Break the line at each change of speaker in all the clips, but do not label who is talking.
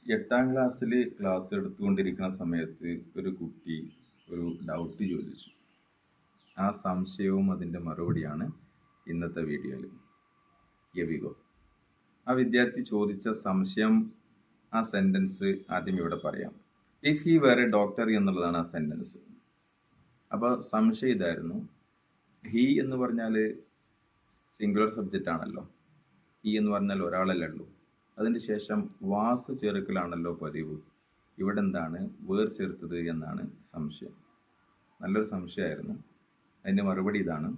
8ാം ക്ലാസ്സിൽ ക്ലാസ് എടുത്തുകൊണ്ടിരിക്കുന്ന സമയത്ത് ഒരു കുട്ടി ഒരു ഡൗട്ട് ചോദിച്ചു. ആ സംശയവും അതിൻ്റെ മറുപടിയാണ് ഇന്നത്തെ വീഡിയോയിൽ. യവിഗോ. ആ വിദ്യാർത്ഥി ചോദിച്ച സംശയം, ആ സെൻറ്റൻസ് ആദ്യം ഇവിടെ പറയാം. If he were a doctor എന്നുള്ളതാണ് ആ സെൻറ്റൻസ്. അപ്പോൾ സംശയം ഇതായിരുന്നു. ഹി എന്ന് പറഞ്ഞാൽ സിംഗുലർ സബ്ജക്റ്റ് ആണല്ലോ. ഹി എന്ന് പറഞ്ഞാൽ ഒരാളല്ലേ ഉള്ളൂ. അതിന് ശേഷം വാസ് ചേർക്കലാണല്ലോ പതിവ്. ഇവിടെ എന്താണ് വേർ ചേർത്തത് എന്നാണ് സംശയം. നല്ലൊരു സംശയമായിരുന്നു. അതിൻ്റെ മറുപടി ഇതാണ്.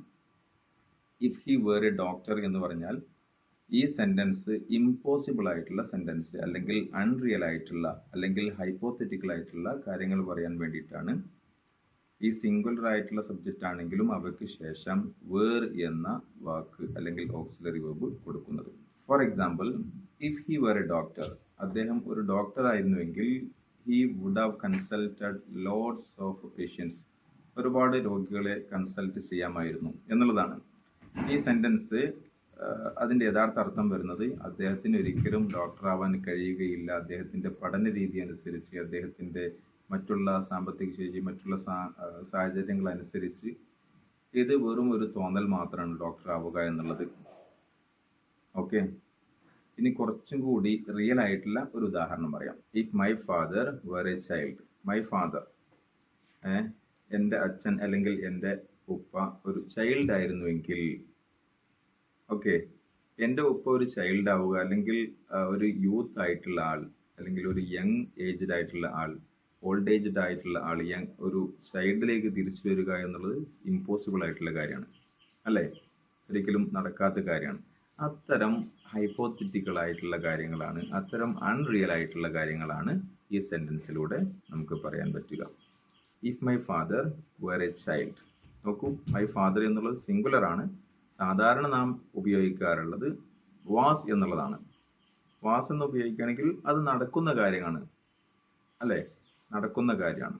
If he were a doctor എന്ന് പറഞ്ഞാൽ ഈ സെൻറ്റൻസ് ഇമ്പോസിബിൾ ആയിട്ടുള്ള സെൻറ്റൻസ്, അല്ലെങ്കിൽ അൺറിയൽ ആയിട്ടുള്ള, അല്ലെങ്കിൽ ഹൈപ്പോത്തറ്റിക്കൽ ആയിട്ടുള്ള കാര്യങ്ങൾ പറയാൻ വേണ്ടിയിട്ടാണ് ഈ സിംഗുലർ ആയിട്ടുള്ള സബ്ജക്റ്റ് ആണെങ്കിലും അവയ്ക്ക് ശേഷം വേർ എന്ന വാക്ക് അല്ലെങ്കിൽ ഓക്സിലറി വെർബ് കൊടുക്കുന്നത്. For example, if he were a doctor, അദ്ദേഹം ഒരു ഡോക്ടർ ആയിരുന്നുവെങ്കിൽ he would have consulted loads of patients, ഒരുപാട് രോഗികളെ കൺസൾട്ട് ചെയ്യാമായിരുന്നു എന്നുള്ളതാണ്. ഈ സെൻറ്റൻസ് അതിൻ്റെ യഥാർത്ഥ അർത്ഥം വരുന്നത് അദ്ദേഹത്തിന് ഒരിക്കലും ഡോക്ടർ ആവാൻ കഴിയുകയില്ല. അദ്ദേഹത്തിൻ്റെ പഠന രീതി അനുസരിച്ച്, അദ്ദേഹത്തിൻ്റെ മറ്റുള്ള സാമ്പത്തിക ശേഷി, മറ്റുള്ള സാഹചര്യങ്ങൾ അനുസരിച്ച് ഇത് വെറും ഒരു തോന്നൽ മാത്രമാണ് ഡോക്ടർ ആവുക എന്നുള്ളത്. ഓക്കെ, ഇനി കുറച്ചും കൂടി റിയൽ ആയിട്ടുള്ള ഒരു ഉദാഹരണം പറയാം. If my father were a child, my father, എൻ്റെ അച്ഛൻ അല്ലെങ്കിൽ എൻ്റെ ഉപ്പ ഒരു ചൈൽഡ് ആയിരുന്നുവെങ്കിൽ, ഓക്കെ, എൻ്റെ ഉപ്പ ഒരു ചൈൽഡ് ആവുക, അല്ലെങ്കിൽ ഒരു യൂത്ത് ആയിട്ടുള്ള ആൾ, അല്ലെങ്കിൽ ഒരു യങ് ഏജ്ഡ് ആയിട്ടുള്ള ആൾ, ഓൾഡ് ഏജ്ഡ് ആയിട്ടുള്ള ആൾ ഒരു ചൈൽഡിലേക്ക് തിരിച്ചു വരിക എന്നുള്ളത് ഇമ്പോസിബിൾ ആയിട്ടുള്ള കാര്യമാണ്, അല്ലേ? ഒരിക്കലും നടക്കാത്ത കാര്യമാണ്. അത്തരം ഹൈപ്പോത്തറ്റിക്കൽ ആയിട്ടുള്ള കാര്യങ്ങളാണ്, അത്തരം അൺറിയൽ ആയിട്ടുള്ള കാര്യങ്ങളാണ് ഈ സെൻറ്റൻസിലൂടെ നമുക്ക് പറയാൻ പറ്റുക. If my father were a child, നോക്കൂ, മൈ ഫാദർ എന്നുള്ളത് സിംഗുലർ ആണ്. സാധാരണ നാം ഉപയോഗിക്കാറുള്ളത് വാസ് എന്നുള്ളതാണ്. വാസ് എന്ന് ഉപയോഗിക്കുകയാണെങ്കിൽ അത് നടക്കുന്ന കാര്യമാണ്, അല്ലേ? നടക്കുന്ന കാര്യമാണ്,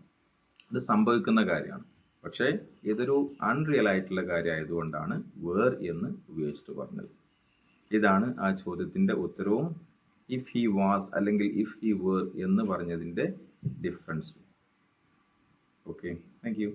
അത് സംഭവിക്കുന്ന കാര്യമാണ്. പക്ഷേ ഇതൊരു അൺറിയൽ ആയിട്ടുള്ള കാര്യമായതുകൊണ്ടാണ് വേർ എന്ന് ഉപയോഗിച്ചിട്ട് പറഞ്ഞത്. ഇതാണ് ആ ചോദ്യത്തിൻ്റെ ഉത്തരവും ഇഫ് ഹി വാസ് അല്ലെങ്കിൽ ഇഫ് ഹി വേർ എന്ന് പറഞ്ഞതിൻ്റെ ഡിഫറൻസും. Okay, thank you.